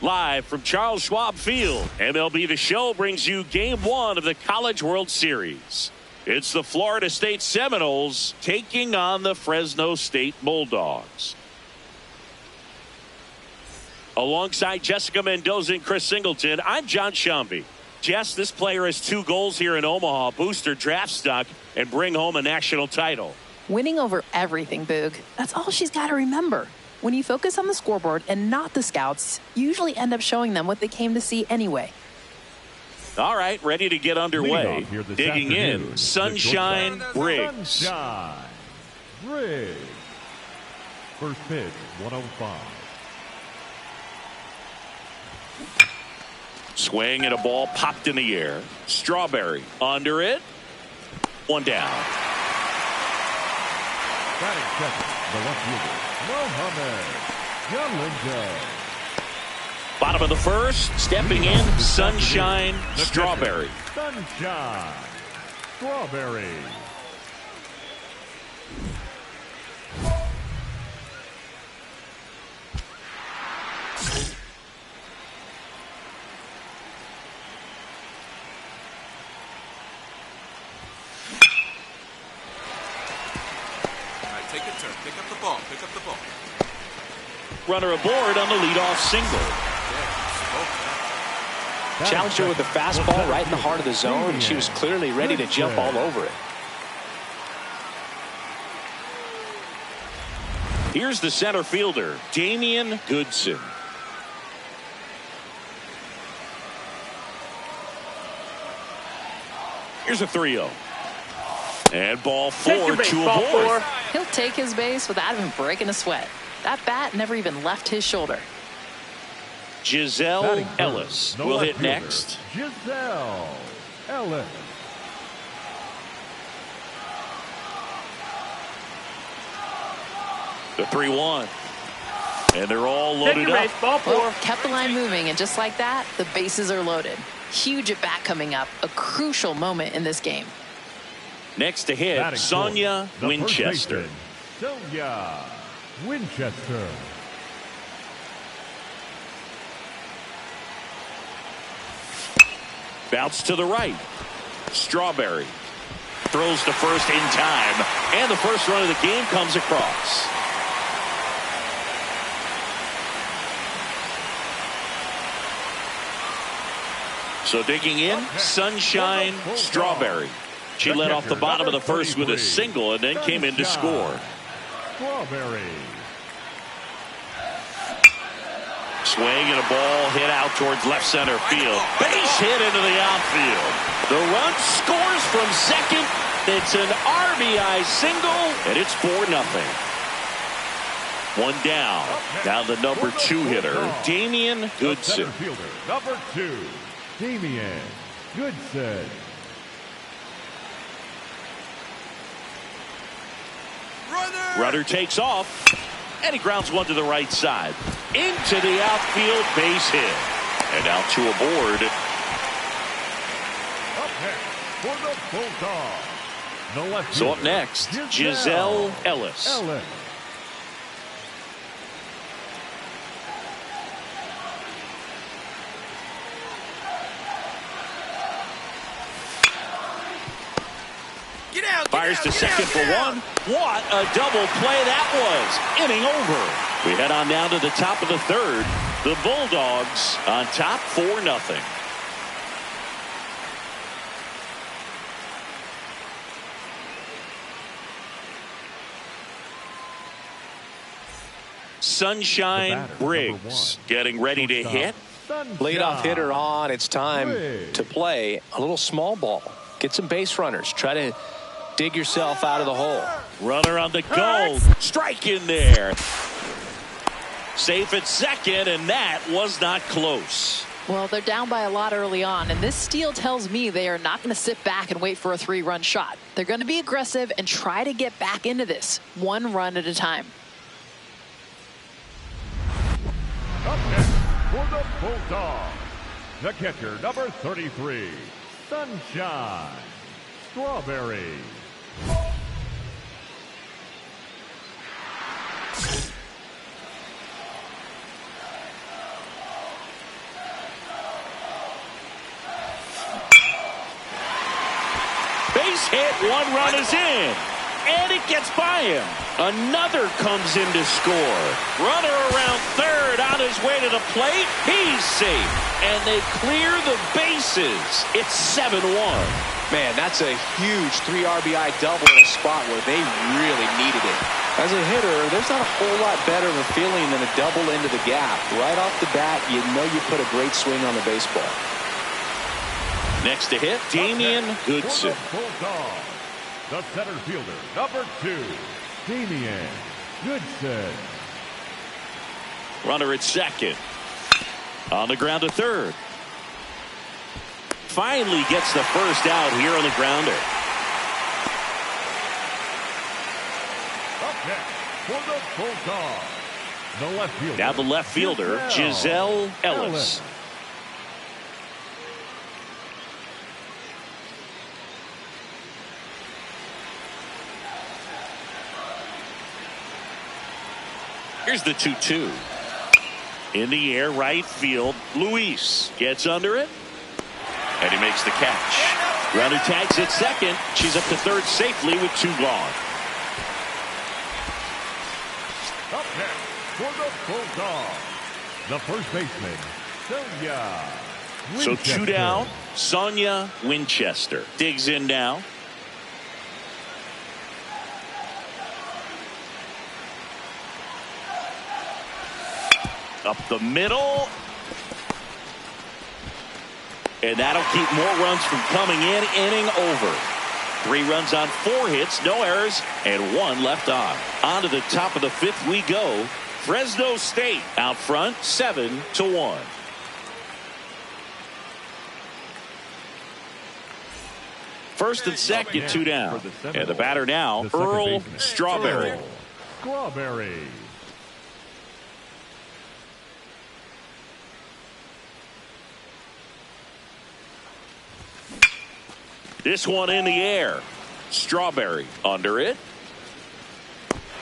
Live from Charles Schwab Field, MLB The Show brings you Game 1 of the College World Series. It's the Florida State Seminoles taking on the Fresno State Bulldogs. Alongside Jessica Mendoza and Chris Singleton, I'm John Shambi. Jess, this player has 2 goals here in Omaha, boost her draft stock and bring home a national title. Winning over everything, Boog. That's all she's got to remember. When you focus on the scoreboard and not the scouts, you usually end up showing them what they came to see anyway. All right, ready to get underway. Digging in, Sunshine Briggs. Sunshine Briggs. First pitch, 105. Swing and a ball popped in the air. Strawberry under it. One down. Batting second, the left fielder, Mohamed Galindo. Bottom of the first, stepping in, Sunshine Strawberry. Sunshine Strawberry. Take a turn. Pick up the ball. Pick up the ball. Runner aboard on the leadoff single. Challenged her with a fastball right in the heart of the zone. She was clearly ready to jump all over it. Here's the center fielder, Damian Goodson. Here's a 3-0. And ball 4 to aboard. He'll take his base without even breaking a sweat. That bat never even left his shoulder. Giselle Ellis will hit next. Giselle Ellis. The 3-1. And they're all loaded up. Well, kept the line moving, and just like that, the bases are loaded. Huge at bat coming up. A crucial moment in this game. Next to hit, Sonia Winchester. Sonia Winchester. Bounce to the right. Strawberry throws to first in time, and the first run of the game comes across. So digging in, Sunshine Strawberry. She led off the bottom of the first with a single and then came in to score. Strawberry. Swing and a ball hit out towards left center field. Base hit into the outfield. The run scores from second. It's an RBI single, and it's 4-0. One down. Now the number 2 hitter, Damian Goodson. Fielder, number 2, Damian Goodson. Runner takes off, and he grounds one to the right side. Into the outfield, base hit. And now 2 aboard. Up next for the Bulldogs. The left So up fielder, next, Giselle Ellis. Fires to second for one. What a double play that was. Inning over. We head on down to the top of the third. The Bulldogs on top 4-0. Sunshine Briggs getting ready to hit. Leadoff hitter on. It's time to play a little small ball. Get some base runners. Try to dig yourself out of the hole. Runner on the go. Strike in there. Safe at second, and that was not close. Well, they're down by a lot early on, and this steal tells me they are not going to sit back and wait for a 3-run shot. They're going to be aggressive and try to get back into this, 1 run at a time. Up next for the Bulldogs, the catcher, number 33, Sunshine Strawberry. Base hit, 1 run is in. And it gets by him. Another comes in to score. Runner around third on his way to the plate. He's safe. And they clear the bases. It's 7-1. Man, that's a huge 3 RBI double in a spot where they really needed it. As a hitter, there's not a whole lot better of a feeling than a double into the gap. Right off the bat, you know you put a great swing on the baseball. Next to hit, Damian Goodson. The center fielder, number 2, Damian Goodson. Runner at second. On the ground to third. Finally gets the first out here on the grounder. Up next for the Bulldogs, the left fielder. Now the left fielder, Giselle Ellis. Here's the 2-2. In the air, right field. Luis gets under it. And he makes the catch. Runner tags at second. She's up to third safely with 2 gone. Up next for the Bulldogs, the first baseman, Sonia So Winchester. 2 down. Sonia Winchester digs in now. Up the middle. And that'll keep more runs from coming in. Inning over. 3 runs on 4 hits, no errors, and 1 left on. On to the top of the 5th we go. Fresno State out front, 7-1. First and second, 2 down. And the batter now, Earl Strawberry. Strawberry. This one in the air. Strawberry under it.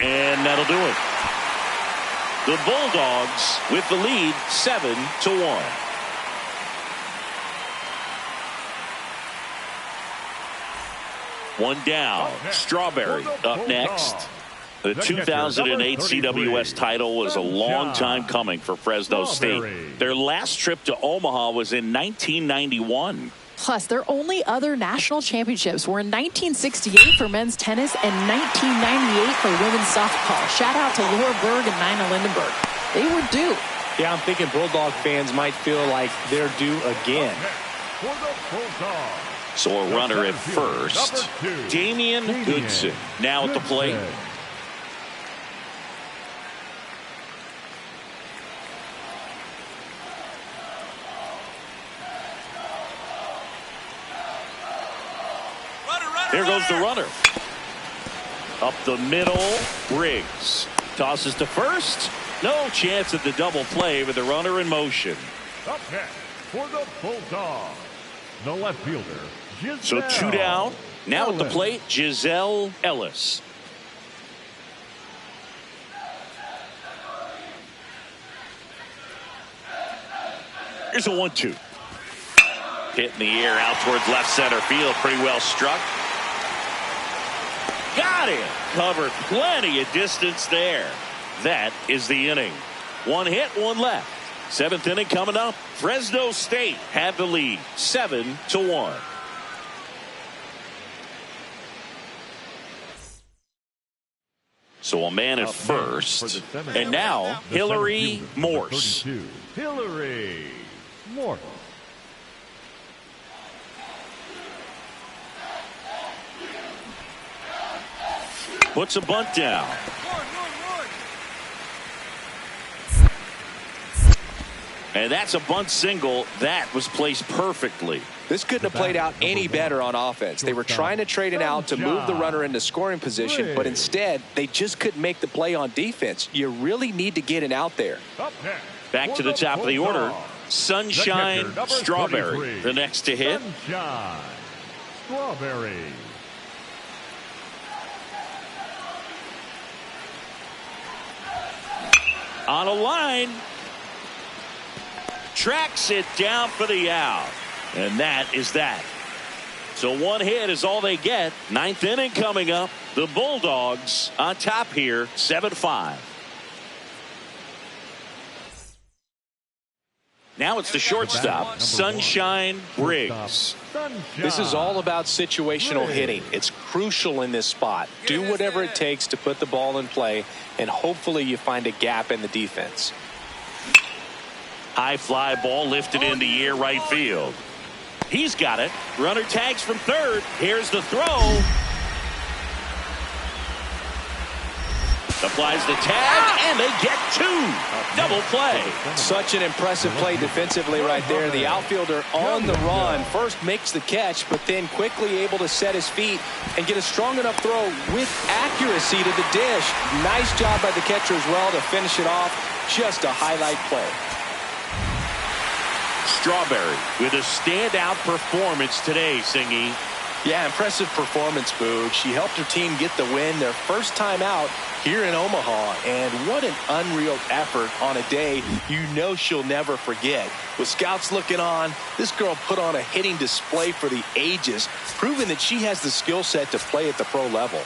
And that'll do it. The Bulldogs with the lead, 7-1. One down. Strawberry up next. The 2008 CWS title was a long time coming for Fresno State. Their last trip to Omaha was in 1991. Plus, their only other national championships were in 1968 for men's tennis and 1998 for women's softball. Shout out to Laura Berg and Nina Lindenberg. They were due. Yeah, I'm thinking Bulldog fans might feel like they're due again. For the Bulldogs. So a runner at first. Damian Goodson now at the plate. Here goes the runner. Up the middle, Briggs. Tosses to first. No chance at the double play with the runner in motion. Up next for the Bulldogs, the left fielder, Giselle. So 2 down. Now at the Ellis. plate, Giselle Ellis. Here's a 1-2. Hit in the air out towards left center field. Pretty well struck. Got it. Covered plenty of distance there. That is the inning. 1 hit, 1 left. 7th inning coming up. Fresno State had the lead, 7-1. So a man at first. And now Hillary Morse. 32, Hillary Morse. Puts a bunt down. And that's a bunt single. That was placed perfectly. This couldn't have played out any better on offense. They were trying to trade it out to move the runner into scoring position, but instead they just couldn't make the play on defense. You really need to get it out there. Back to the top of the order. Sunshine Strawberry, the next to hit. Sunshine Strawberry. On a line. Tracks it down for the out. And that is that. So 1 hit is all they get. 9th inning coming up. The Bulldogs on top here, 7-5. Now it's the shortstop, Sunshine Briggs. This is all about situational hitting. It's crucial in this spot. Do whatever it takes to put the ball in play, and hopefully you find a gap in the defense. High fly ball lifted in the air right field. He's got it. Runner tags from third. Here's the throw. Applies the tag, and they get 2. Double play. Such an impressive play defensively right there. The outfielder on the run first makes the catch, but then quickly able to set his feet and get a strong enough throw with accuracy to the dish. Nice job by the catcher as well to finish it off. Just a highlight play. Strawberry with a standout performance today, Singy. Yeah, impressive performance, Boog. She helped her team get the win their first time out here in Omaha. And what an unreal effort on a day you know she'll never forget. With scouts looking on, this girl put on a hitting display for the ages, proving that she has the skill set to play at the pro level.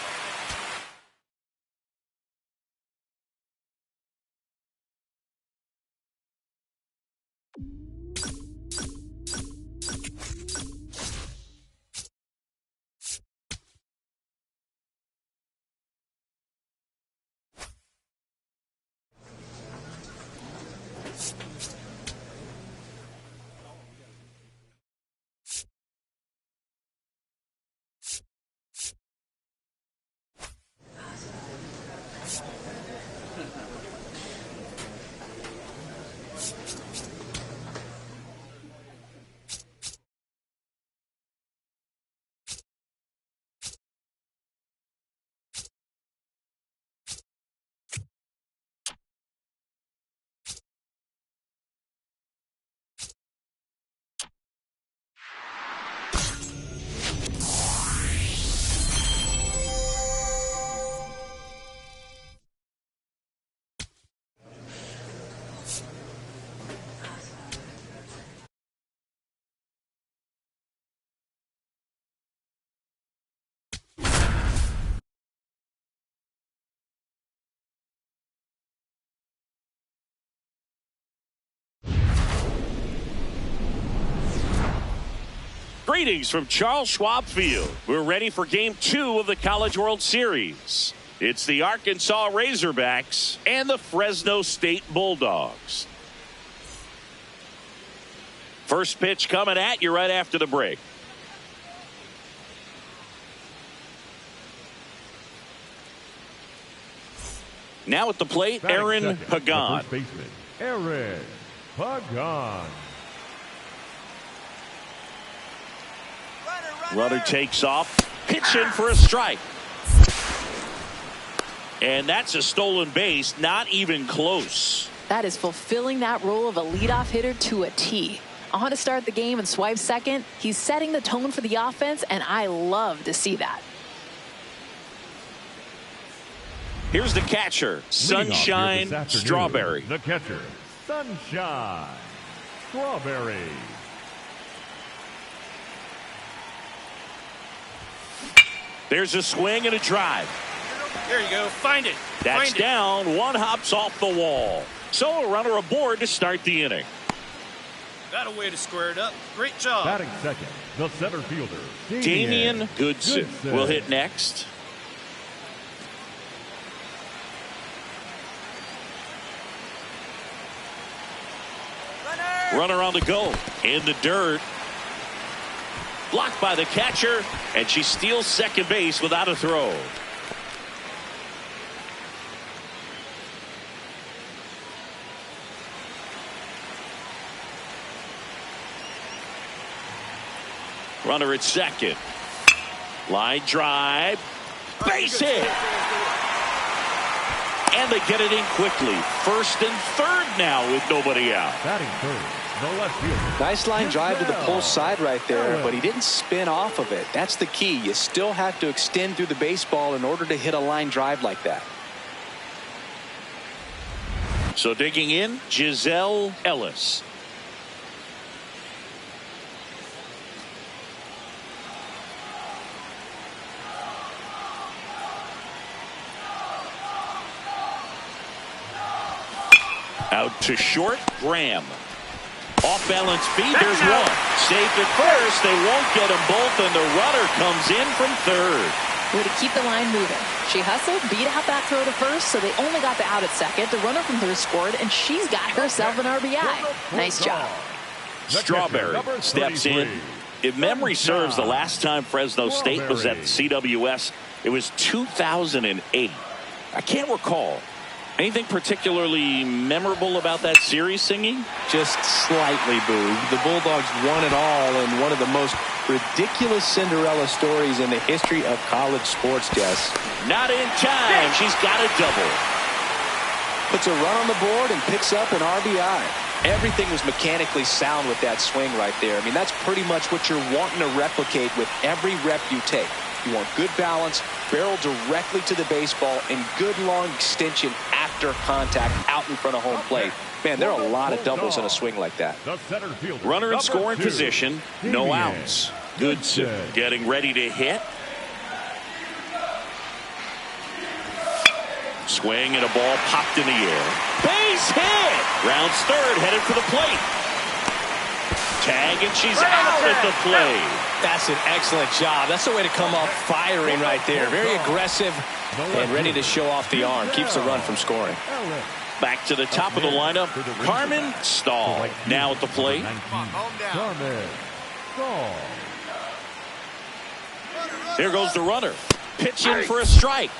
Greetings from Charles Schwab Field. We're ready for Game 2 of the College World Series. It's the Arkansas Razorbacks and the Fresno State Bulldogs. First pitch coming at you right after the break. Now at the plate, Aaron Pagan. First baseman, Aaron Pagan. Runner takes off, pitch in for a strike. And that's a stolen base, not even close. That is fulfilling that role of a leadoff hitter to a T. On to start the game and swipe second. He's setting the tone for the offense, and I love to see that. Here's the catcher, Sunshine Strawberry. The catcher, Sunshine Strawberry. There's a swing and a drive. There you go. Find it. That's Find down. It. One hops off the wall. So a runner aboard to start the inning. Got a way to square it up. Great job. Batting second, the center fielder, Damian Goodson will hit next. Runner on the go. In the dirt. Blocked by the catcher, and she steals second base without a throw. Runner at second. Line drive. Base hit. And they get it in quickly. First and third now with nobody out. Batting third, the left fielder. Nice line drive to the pull side right there, but he didn't spin off of it. That's the key. You still have to extend through the baseball in order to hit a line drive like that. So digging in, Giselle Ellis. Out to short, Graham. Off balance feet, there's one. Saved at first, they won't get them both, and the runner comes in from third. Way to keep the line moving. She hustled, beat out that throw to first, so they only got the out at second. The runner from third scored, and she's got herself an RBI. Nice job. Strawberry steps in. If memory serves, the last time Fresno State was at the CWS, it was 2008. I can't recall. Anything particularly memorable about that series, Singing? Just slightly, Boo. The Bulldogs won it all in one of the most ridiculous Cinderella stories in the history of college sports, Jess. Not in time. She's got a double. Puts a run on the board and picks up an RBI. Everything was mechanically sound with that swing right there. I mean, that's pretty much what you're wanting to replicate with every rep you take. You want good balance, barrel directly to the baseball, and good long extension after contact out in front of home plate. Man, there are a lot of doubles in a swing like that. Runner in scoring position, no outs. Goodson getting ready to hit. Swing and a ball popped in the air. Base hit! Rounds third, headed for the plate. Tag, and she's out at the plate. That's an excellent job. That's the way to come off firing right there. Very aggressive and ready to show off the arm. Keeps the run from scoring. Back to the top of the lineup, Carmen Stahl now at the plate. Here goes the runner. Pitch in for a strike.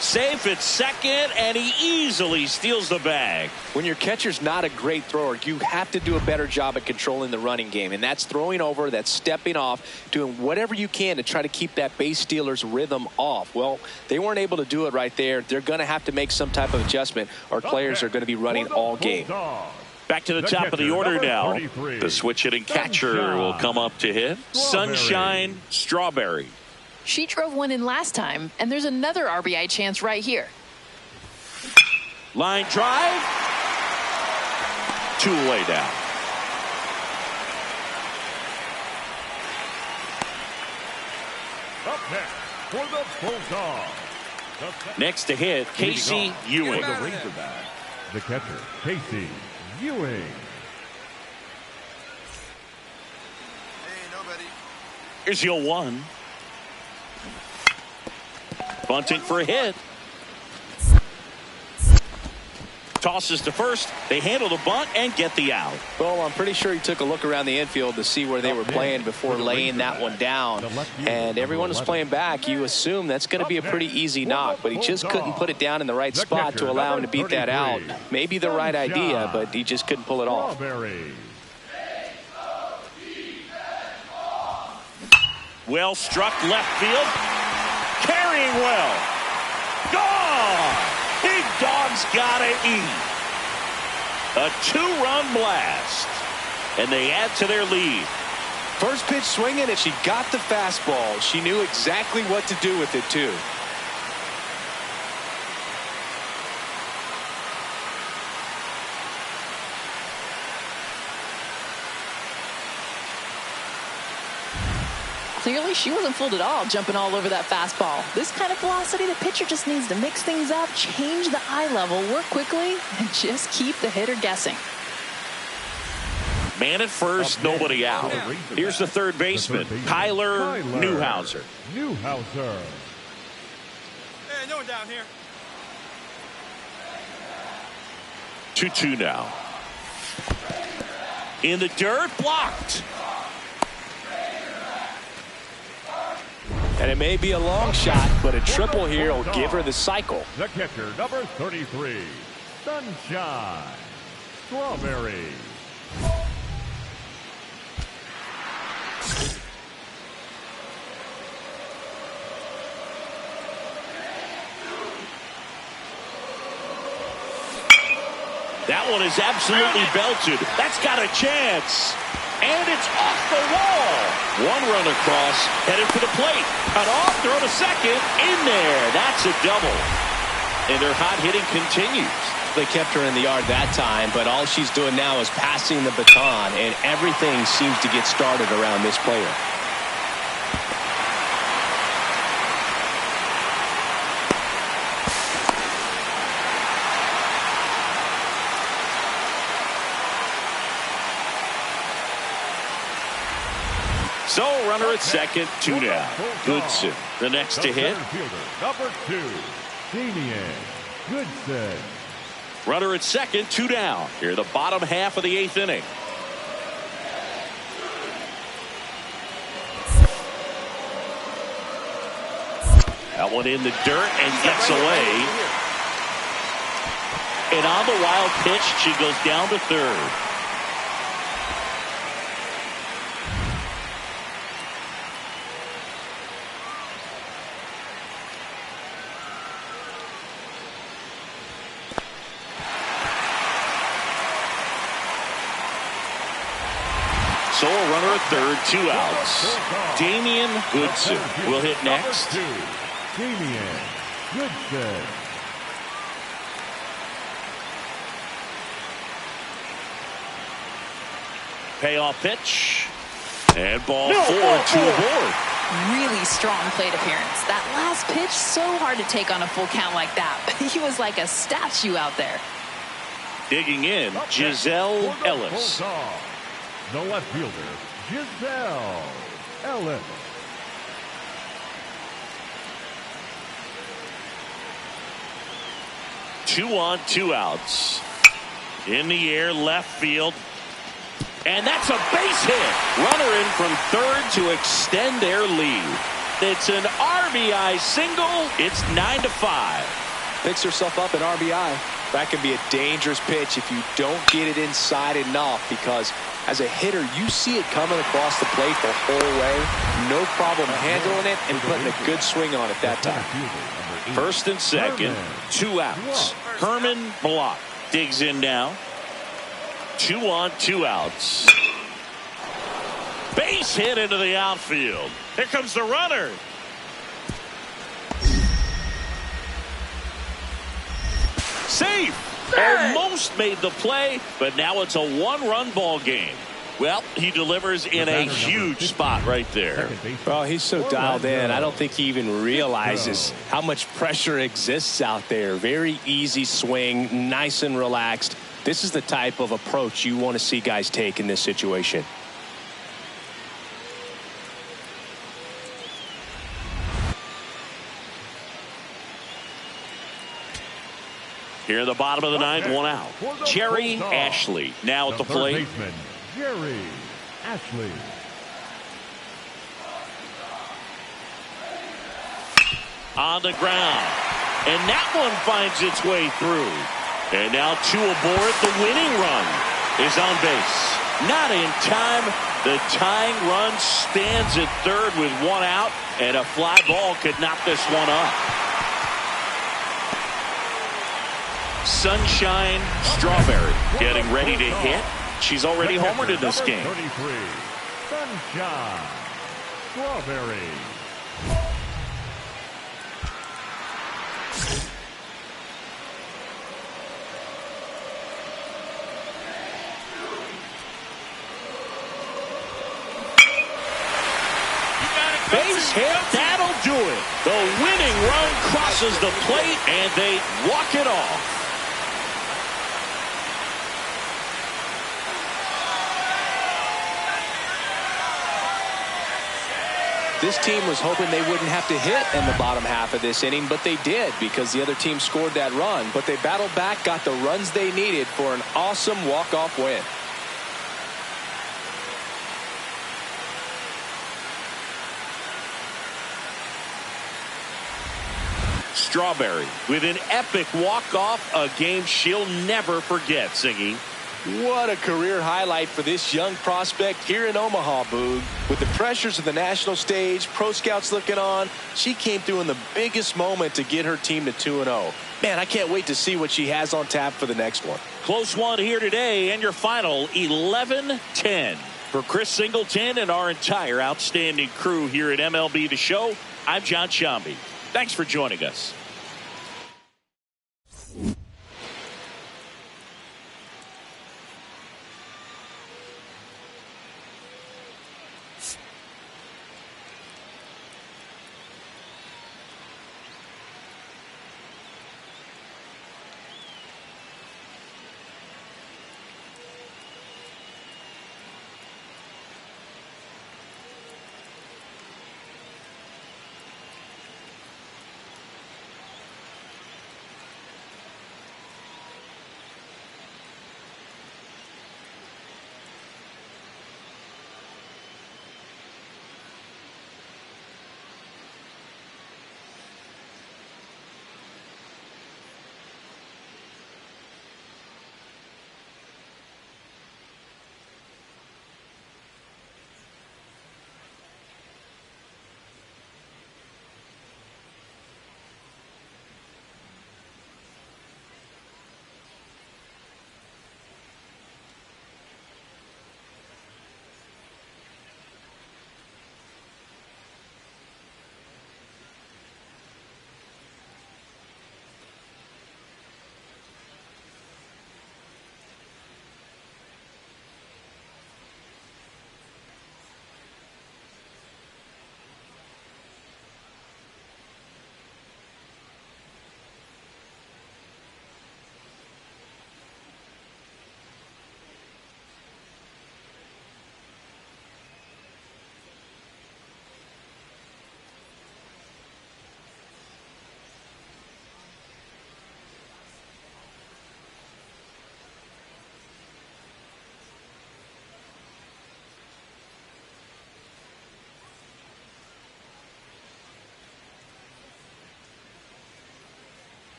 Safe at second, and he easily steals the bag. When your catcher's not a great thrower, you have to do a better job at controlling the running game, and that's throwing over, that's stepping off, doing whatever you can to try to keep that base stealer's rhythm off. Well, they weren't able to do it right there. They're going to have to make some type of adjustment, or players are going to be running all game. Back to the top of the order now. The switch hitting catcher will come up to hit. Sunshine Strawberry. She drove one in last time, and there's another RBI chance right here. Line drive. Two away down. Up next for the Bulldogs. Next to hit, Casey Ewing. The catcher, Casey Ewing. Here's your 1. Bunting for a hit. Tosses to first. They handle the bunt and get the out. Well, I'm pretty sure he took a look around the infield to see where they were playing before laying that one down. And everyone was playing back. You assume that's going to be a pretty easy knock, but he just couldn't put it down in the right spot to allow him to beat that out. Maybe the right idea, but he just couldn't pull it off. Well struck left field. Carrying well. Gone! Big Dog's gotta eat. A 2-run blast. And they add to their lead. First pitch swinging, and she got the fastball. She knew exactly what to do with it, too. Clearly, she wasn't fooled at all, jumping all over that fastball. This kind of velocity, the pitcher just needs to mix things up, change the eye level, work quickly, and just keep the hitter guessing. Man at first, nobody out. Here's the third baseman, Tyler Newhouser. Hey, no one down here. 2-2 now. In the dirt, blocked. And it may be a long shot, but a triple here will give her the cycle. The catcher, number 33, Sunshine Strawberry. That one is absolutely belted. That's got a chance. And it's off the wall. 1 run across, headed for the plate. Cut off, throw to second. In there. That's a double. And their hot hitting continues. They kept her in the yard that time, but all she's doing now is passing the baton, and everything seems to get started around this player. So, runner at second, 2 down. Goodson, the next to hit. Number 2, Damian Goodson. Runner at second, 2 down. Here, the bottom half of the 8th inning. That one in the dirt and gets away. And on the wild pitch, she goes down to third. So a runner at third, 2 outs. Damian Goodson will hit next. Damian Goodson. Payoff pitch. And ball 4, 2 aboard. Really strong plate appearance. That last pitch, so hard to take on a full count like that. He was like a statue out there. Digging in, Giselle Ellis. The left fielder, Giselle Ellis. Two on, 2 outs. In the air, left field. And that's a base hit. Runner in from third to extend their lead. It's an RBI single. It's 9-5. Picks herself up an RBI. That can be a dangerous pitch if you don't get it inside enough, because as a hitter, you see it coming across the plate the whole way. No problem handling it and putting a good swing on it that time. First and second, 2 outs. Herman Block digs in now. 2 on, 2 outs. Base hit into the outfield. Here comes the runner. Safe. Almost made the play, but now it's a 1-run ball game. Well, he delivers in a huge spot right there. Well, he's so dialed in, I don't think he even realizes how much pressure exists out there. Very easy swing, nice and relaxed. This is the type of approach you want to see guys take in this situation. Here in the bottom of the ninth, one out. Jerry Ashley now at the plate. Baseman, Jerry Ashley. On the ground. And that one finds its way through. And now two aboard. The winning run is on base. Not in time. The tying run stands at third with one out. And a fly ball could knock this one up. Sunshine Strawberry getting ready to hit. She's already homered in this game. 33, Sunshine Strawberry. Base hit, that'll do it. The winning run crosses the plate, and they walk it off. This team was hoping they wouldn't have to hit in the bottom half of this inning, but they did because the other team scored that run. But they battled back, got the runs they needed for an awesome walk-off win. Strawberry with an epic walk-off, a game she'll never forget, Singy. What a career highlight for this young prospect here in Omaha, Boog. With the pressures of the national stage, pro scouts looking on, she came through in the biggest moment to get her team to 2-0. Man, I can't wait to see what she has on tap for the next one. Close one here today, and your final 11-10. For Chris Singleton and our entire outstanding crew here at MLB The Show, I'm John Shambi. Thanks for joining us.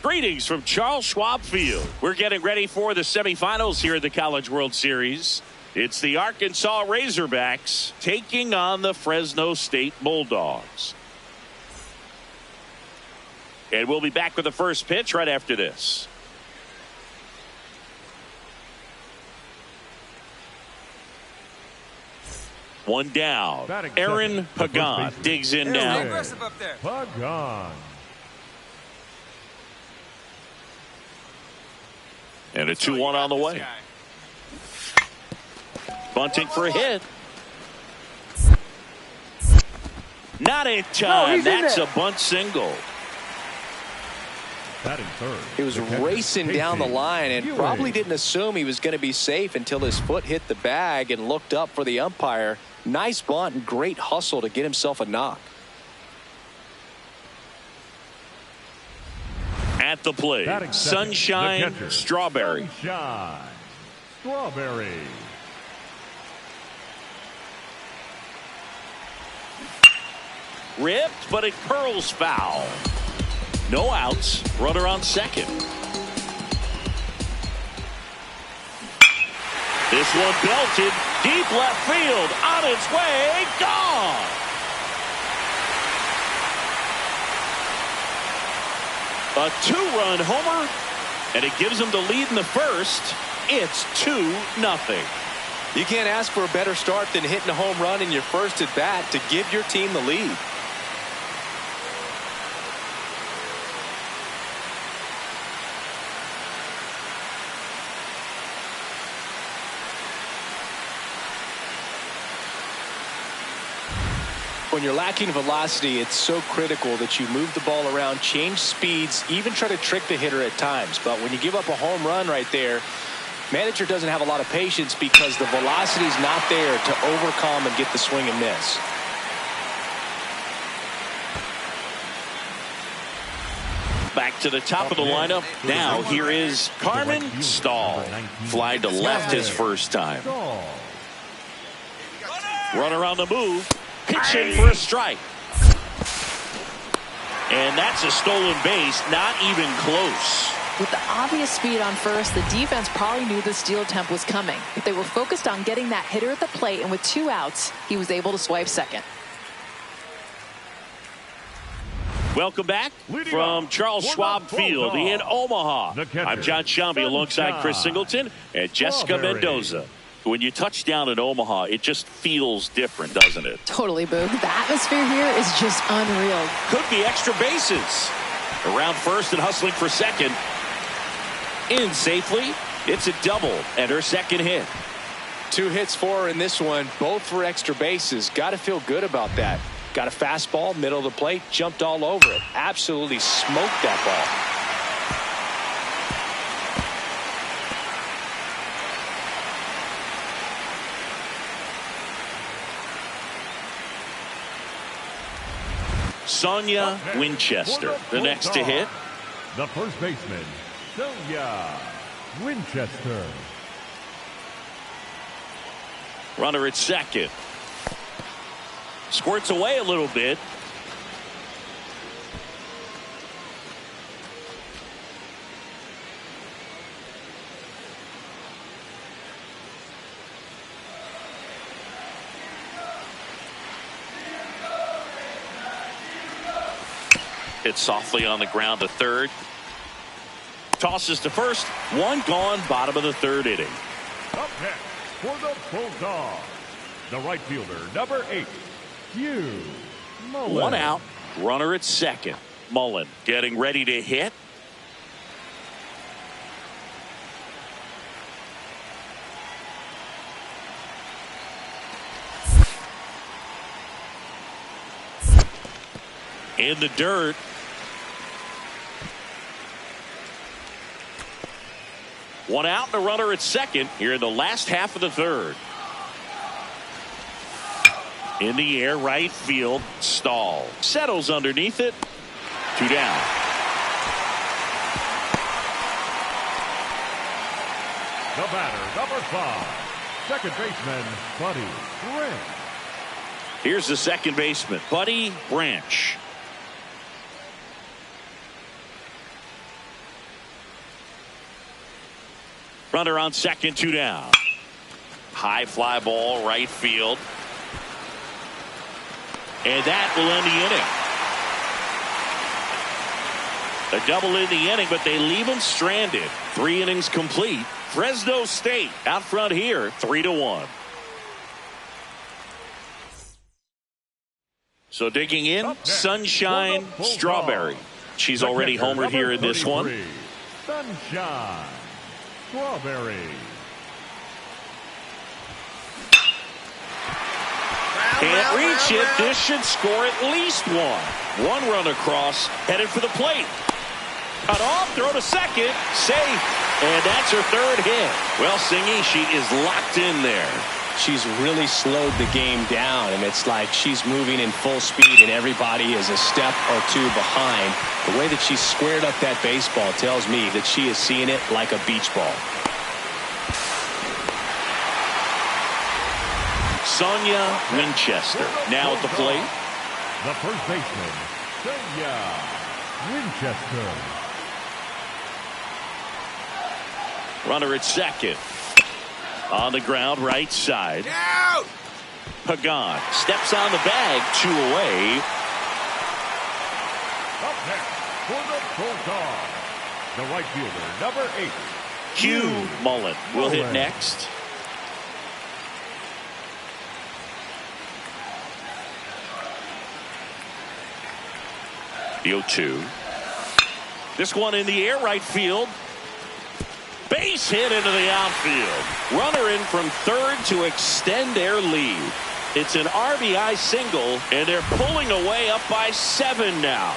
Greetings from Charles Schwab Field. We're getting ready for the semifinals here at the College World Series. It's the Arkansas Razorbacks taking on the Fresno State Bulldogs. And we'll be back with the first pitch right after this. One down. Aaron Pagan digs in now. Pagan. And a 2-1 on the way. Bunting for a hit. Not in time. That's a bunt single. He was racing down the line and probably didn't assume he was going to be safe until his foot hit the bag and looked up for the umpire. Nice bunt and great hustle to get himself a knock. At the plate, Sunshine Strawberry. Sunshine Strawberry. Ripped, but it curls foul. No outs. Runner on second. This one belted deep left field. On its way. Gone. A 2-run homer. And it gives them the lead in the first. It's 2-0. You can't ask for a better start than hitting a home run in your first at bat to give your team the lead. When you're lacking velocity, it's so critical that you move the ball around, change speeds, even try to trick the hitter at times. But when you give up a home run right there, manager doesn't have a lot of patience because the velocity is not there to overcome and get the swing and miss. Back to the top of the lineup. Now here is Carmen Stahl. Fly to left his first time. Runner on the move. Pitching for a strike. And that's a stolen base. Not even close. With the obvious speed on first, the defense probably knew the steal attempt was coming. But they were focused on getting that hitter at the plate, and with 2 outs, he was able to swipe second. Welcome back from Charles Schwab Field in Omaha. I'm John Shambi alongside Chris Singleton and Jessica Mendoza. When you touch down in Omaha, it just feels different, doesn't it? Totally, Boog. The atmosphere here is just unreal. Could be extra bases. Around first and hustling for second. In safely. It's a double and her second hit. 2 hits for her in this one, both for extra bases. Got to feel good about that. Got a fastball, middle of the plate, jumped all over it. Absolutely smoked that ball. Sonia Winchester, the next to hit. The first baseman, Sonia Winchester. Runner at second. Squirts away a little bit. Hit softly on the ground to third. Tosses to first. 1 gone, bottom of the 3rd inning. Up next for the Bulldogs, the right fielder, number 8, Hugh Mullen. 1 out. Runner at second. Mullen getting ready to hit. In the dirt. One out and a runner at second here in the last half of the 3rd. In the air, right field. Stahl settles underneath it. 2 down. The batter, number 5, second baseman, Buddy Branch. Here's the second baseman, Buddy Branch. Runner on second, 2 down. High fly ball, right field. And that will end the inning. A double in the inning, but they leave him stranded. 3 innings complete. Fresno State out front here, 3-1. So digging in, Sunshine Strawberry. She's already homered here in this one. Sunshine Strawberry. Can't reach it. This should score at least one. 1 run across, headed for the plate. Cut off, throw to second, safe. And that's her 3rd hit. Well, Singy, she is locked in there. She's really slowed the game down, and it's like she's moving in full speed and everybody is a step or 2 behind. The way that she's squared up that baseball tells me that she is seeing it like a beach ball. Sonia Winchester now at the plate. The first baseman, Sonia Winchester. Runner at second. On the ground, right side. Out! Pagan steps on the bag, 2 away. Up next for the Bulldogs, the right fielder, number 8. Hugh Mullen will hit next. The 0-2. This one in the air, right field. Base hit into the outfield. Runner in from third to extend their lead. It's an RBI single, and they're pulling away up by 7 now.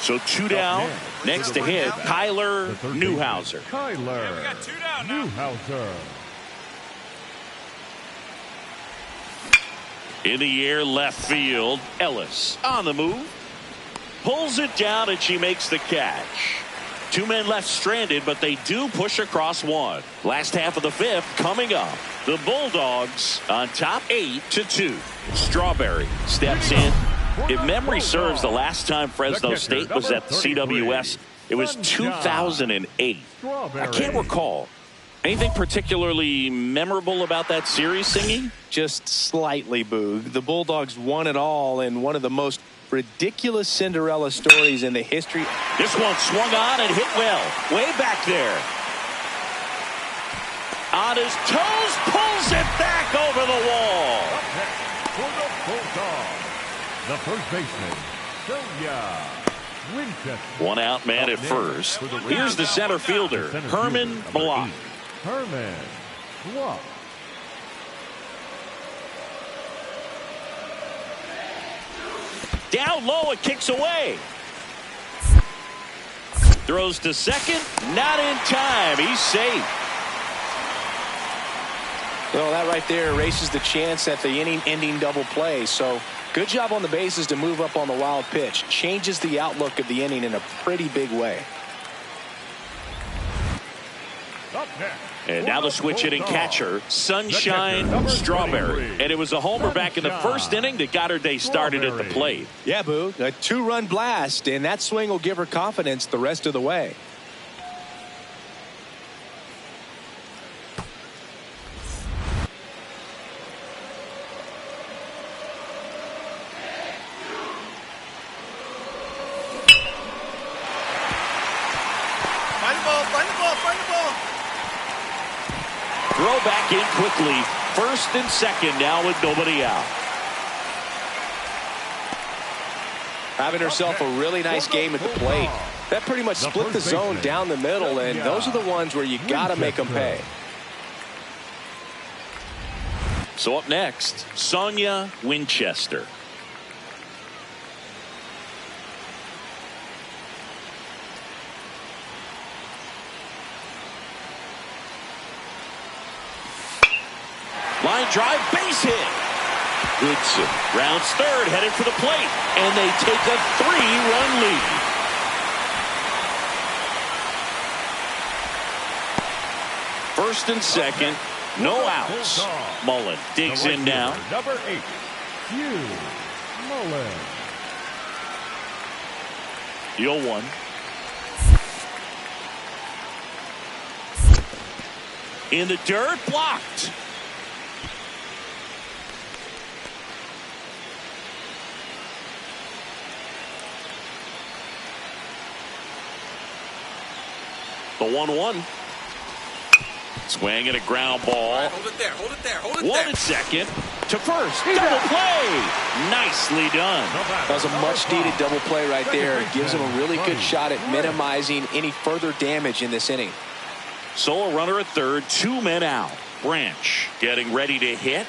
So 2 down. Next to hit, Kyler Newhouser. Kyler We got 2 down now. Newhouser. In the air, left field. Ellis on the move. Pulls it down, and she makes the catch. 2 men left stranded, but they do push across 1. Last half of the 5th coming up. The Bulldogs on top 8-2. Strawberry steps in. If memory serves, the last time Fresno State was at the CWS, it was 2008. I can't recall. Anything particularly memorable about that series, Singy? Just slightly, Boog. The Bulldogs won it all in one of the most ridiculous Cinderella stories in the history. This one swung on and hit well. Way back there. On his toes, pulls it back over the wall. Up next for the Bulldogs, the first baseman, Sonia Winchester. 1 out man at first. Here's the center fielder, Herman Block. Herman Block. Down low, it kicks away. Throws to second, not in time. He's safe. Well, that right there erases the chance at the inning-ending double play. So good job on the bases to move up on the wild pitch. Changes the outlook of the inning in a pretty big way. Up next. And now the switch hitting catcher, Sunshine Strawberry. And it was a homer back in the first inning that got her day started at the plate. Yeah, Boo. A 2-run blast, and that swing will give her confidence the rest of the way. Find the ball, find the ball, find the ball. Throw back in quickly. First and second now with nobody out. Having herself a really nice game at the plate. That pretty much split the zone down the middle, and those are the ones where you got to make them pay. So up next, Sonia Winchester. Line drive, base hit. Goodson rounds third, headed for the plate, and they take a 3-run lead. First and second, no outs. Mullen digs in now. Number 8, Hugh Mullen. The 0-1. In the dirt, blocked. The 1-1. Swing and a ground ball. Right, hold it there, hold it there, hold it there. One at second to first. Double play. Nicely done. That was a much-needed double play right there. It gives him a really good shot at minimizing any further damage in this inning. So a runner at third, 2 men out. Branch getting ready to hit.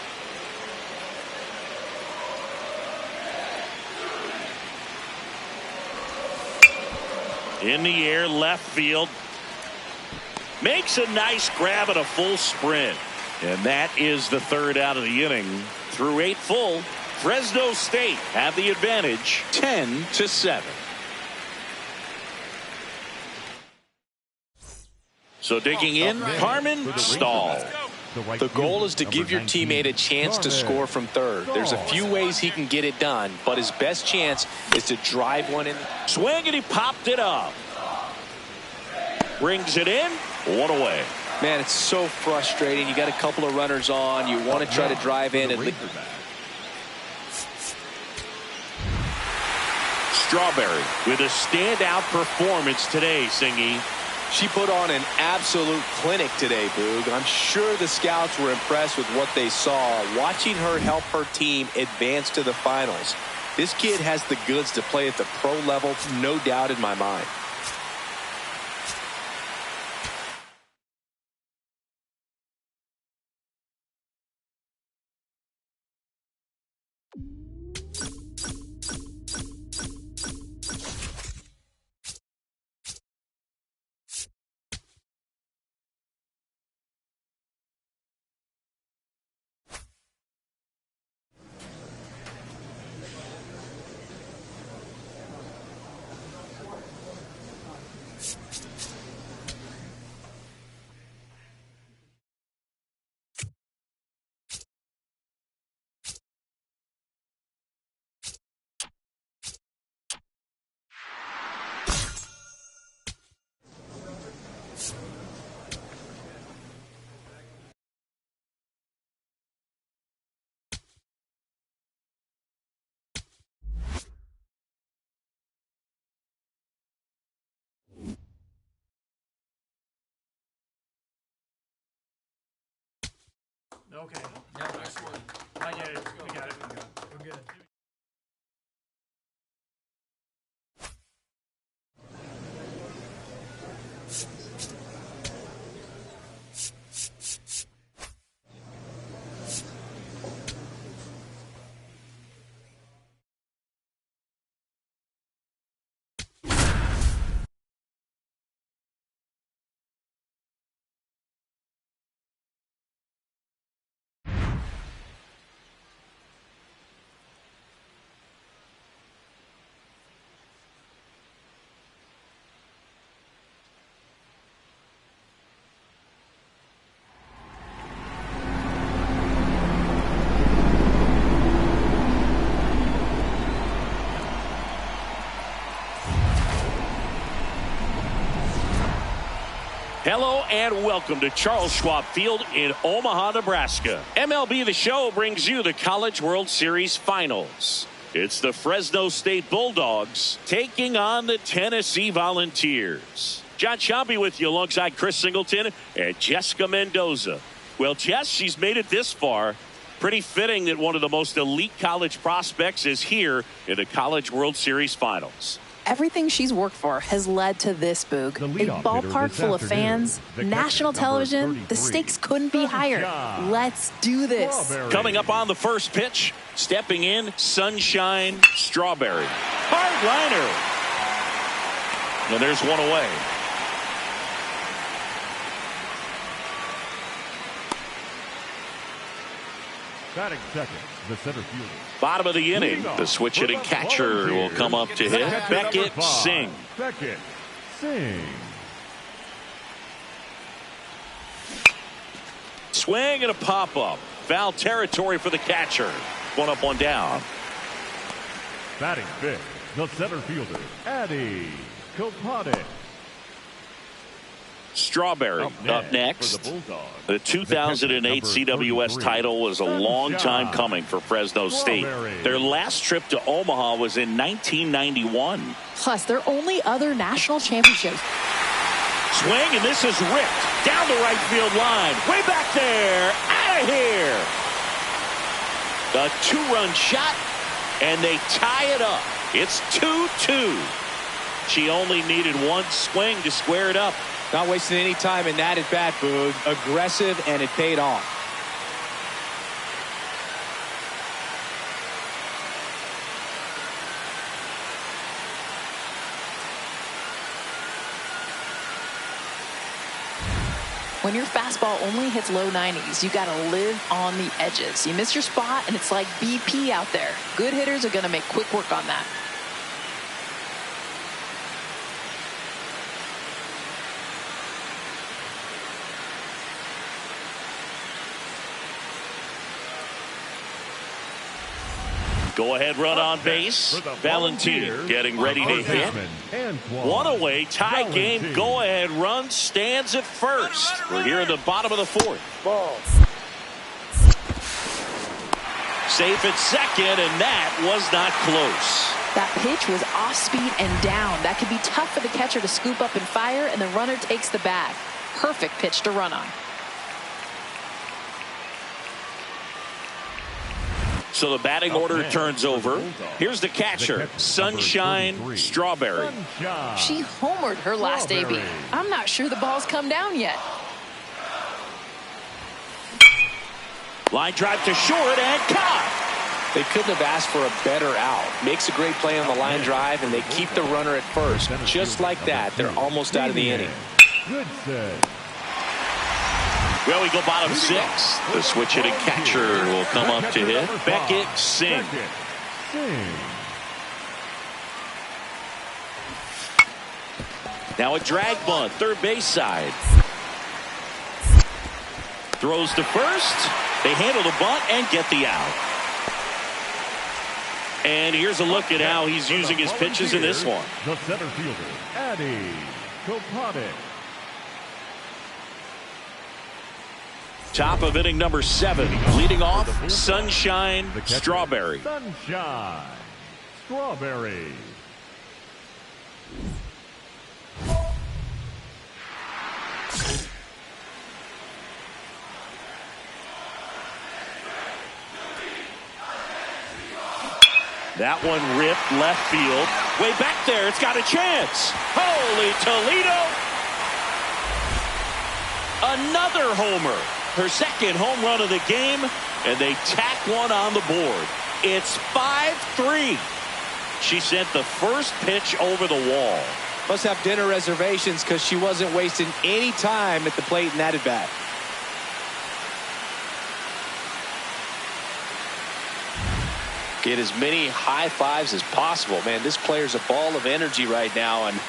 In the air, left field. Makes a nice grab at a full sprint. And that is the third out of the inning. Through 8 full, Fresno State have the advantage, 10-7. So digging in, Carmen Stahl. The goal is to give your teammate a chance to score from third. There's a few ways he can get it done, but his best chance is to drive one in. Swing and he popped it up. Brings it in. One away. Man, it's so frustrating. You got a couple of runners on. You want to try to drive in and Strawberry with a standout performance today, Singy. She put on an absolute clinic today, Boog. I'm sure the scouts were impressed with what they saw, watching her help her team advance to the finals. This kid has the goods to play at the pro level, no doubt in my mind. Okay. Yeah, nice one. I get it. We got it. We're good. Hello and welcome to Charles Schwab Field in Omaha, Nebraska. MLB The Show brings you the College World Series Finals. It's the Fresno State Bulldogs taking on the Tennessee Volunteers. John Sciambi with you alongside Chris Singleton and Jessica Mendoza. Well, Jess, she's made it this far. Pretty fitting that one of the most elite college prospects is here in the College World Series Finals. Everything she's worked for has led to this, Boog. A ballpark full of fans, national television, the stakes couldn't be higher. Let's do this. Coming up on the first pitch, stepping in, Sunshine Strawberry. Hard liner. And there's one away. Batting second, the center fielder. Bottom of the inning, the switch hitting catcher will come up to hit. Beckett Singh. Beckett Singh. Swing and a pop-up. Foul territory for the catcher. pick one up, one down. Batting fifth, the center fielder, Addie Kopodic. Strawberry up next. For the Bulldogs, The 2008 CWS title was a long time coming for Fresno State. Their last trip to Omaha was in 1991. Plus, their only other national championship. Swing, and this is ripped down the right field line. Way back there. Out of here. A two-run shot, and they tie it up. It's 2-2. She only needed one swing to square it up. Not wasting any time in that at bat, Boog. Aggressive, and it paid off. When your fastball only hits low 90s, you got to live on the edges. You miss your spot, and it's like BP out there. Good hitters are going to make quick work on that. Go-ahead run on base. Valentina getting ready to hit. One away, tie game. Go-ahead run stands at first. We're here in the bottom of the fourth. Ball. Safe at second, and that was not close. That pitch was off speed and down. That could be tough for the catcher to scoop up and fire, and the runner takes the bag. Perfect pitch to run on. So the batting order turns over. Here's the catcher, Sunshine Strawberry. She homered her last AB. I'm not sure the ball's come down yet. Line drive to short and caught. They couldn't have asked for a better out. Makes a great play on the line drive, and they keep the runner at first. Just like that, they're almost out of the inning. Good set. Well, we go bottom six. The switch hitting catcher will come up to hit. Beckett Singh. Now a drag bunt, third base side. Throws to first. They handle the bunt and get the out. And here's a look at how he's using his pitches in this one. The center fielder, Addie Kopodic. Top of inning number 7. Leading off, Sunshine Strawberry. Sunshine Strawberry. That one ripped left field. Way back there, it's got a chance. Holy Toledo. Another homer. Her second home run of the game, and they tack one on the board. It's 5-3. She sent the first pitch over the wall. Must have dinner reservations because she wasn't wasting any time at the plate in that at bat. Get as many high fives as possible. Man, this player's a ball of energy right now and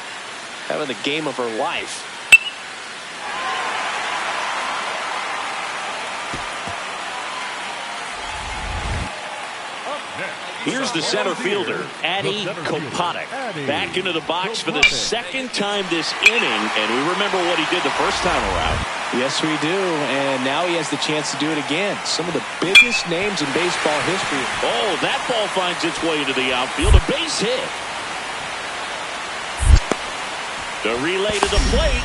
having the game of her life. Here's the center fielder, Addie Kopodic, back into the box for the second time this inning, and we remember what he did the first time around. Yes, we do, and now he has the chance to do it again. Some of the biggest names in baseball history. Oh, that ball finds its way into the outfield, a base hit. The relay to the plate.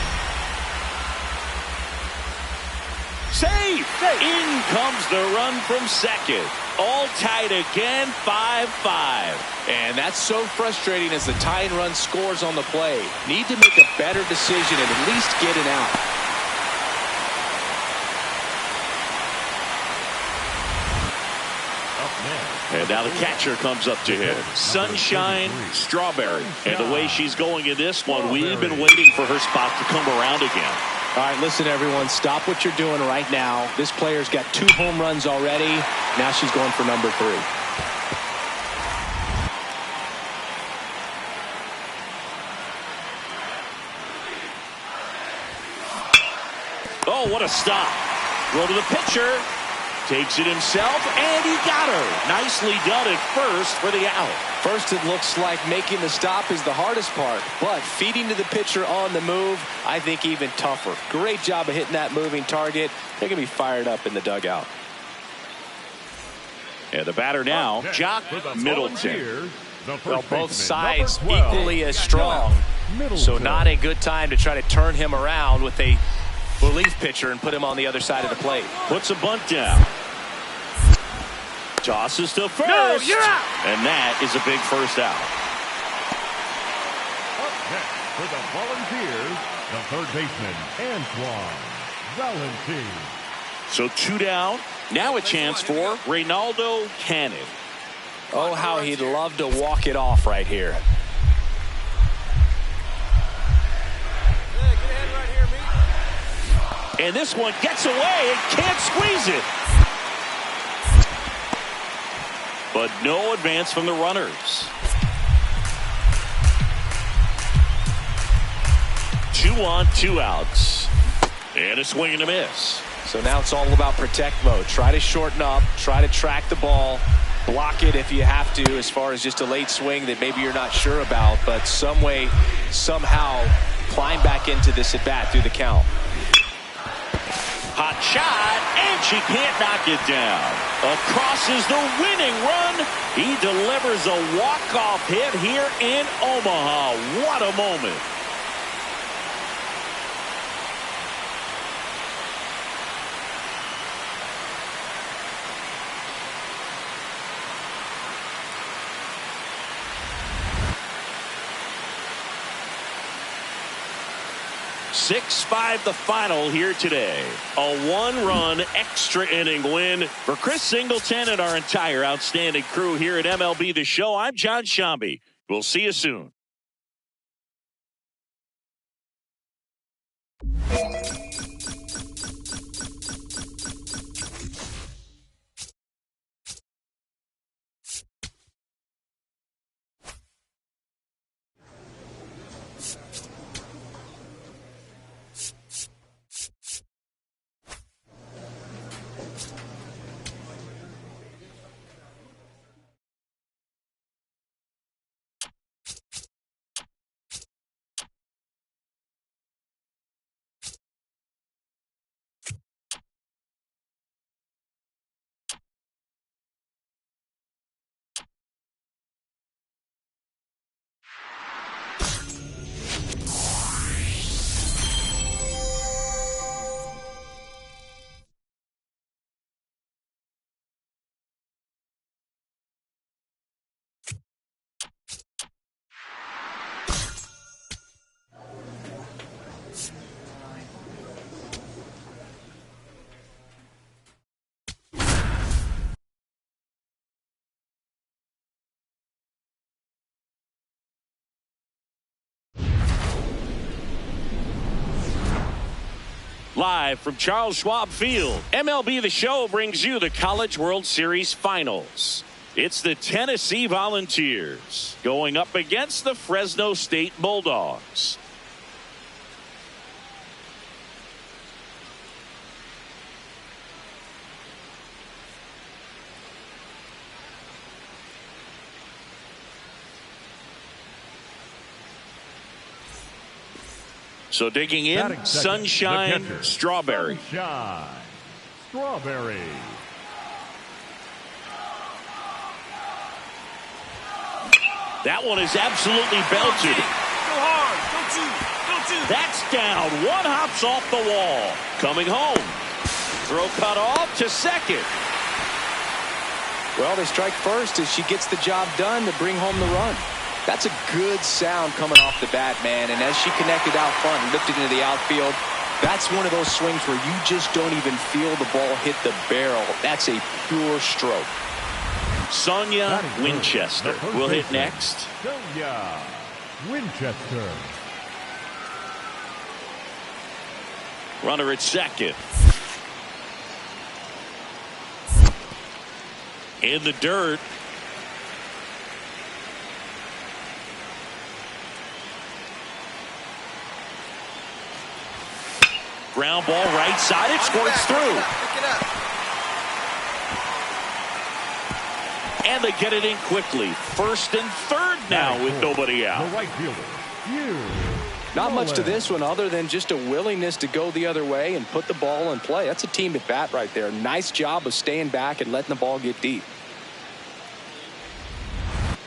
Safe! In comes the run from second. All tied again, 5-5. And that's so frustrating as the tying run scores on the play. Need to make a better decision and at least get it out. And now the catcher comes up to hit. Sunshine Strawberry. And the way she's going in this one, we've been waiting for her spot to come around again. All right, listen, everyone. Stop what you're doing right now. This player's got 2 home runs already. Now she's going for number 3. Oh, what a stop. Throw to the pitcher. Takes it himself, and he got her. Nicely done at first for the out. First, it looks like making the stop is the hardest part, but feeding to the pitcher on the move, I think even tougher. Great job of hitting that moving target. They're going to be fired up in the dugout. And the batter now, Jock Middleton. Well, both sides equally as strong, so not a good time to try to turn him around with a relief pitcher and put him on the other side of the plate. Puts a bunt down. Tosses to first. No, you're out. And that is a big first out. Up next for the Volunteers, the third baseman, Antoine Valentin. So 2 down. Now a chance for Reynaldo Cannon. Oh, how he'd love to walk it off right here. And this one gets away and can't squeeze it. But no advance from the runners. 2 on, 2 outs. And a swing and a miss. So now it's all about protect mode. Try to shorten up, try to track the ball, block it if you have to, as far as just a late swing that maybe you're not sure about, but some way, somehow climb back into this at bat through the count. Hot shot, and she can't knock it down. Across is the winning run. He delivers a walk-off hit here in Omaha. What a moment. Six-5 the final here today. A 1-run extra inning win for Chris Singleton and our entire outstanding crew here at MLB The Show. I'm John Shambi. We'll see you soon. Live from Charles Schwab Field, MLB The Show brings you the College World Series Finals. It's the Tennessee Volunteers going up against the Fresno State Bulldogs. So digging in, Sunshine Strawberry. Sunshine Strawberry. That one is absolutely belted. Go hard. Go two. That's down. One hops off the wall. Coming home. Throw cut off to second. Well, they strike first as she gets the job done to bring home the run. That's a good sound coming off the bat, man. And as she connected out front and lifted into the outfield, that's one of those swings where you just don't even feel the ball hit the barrel. That's a pure stroke. Sonia Winchester will hit next. Sonia Winchester. Runner at second. In the dirt. Ground ball right side. It squirts through. And they get it in quickly. First and third now with nobody out. The right fielder, Not much to this one other than just a willingness to go the other way and put the ball in play. That's a team at bat right there. Nice job of staying back and letting the ball get deep.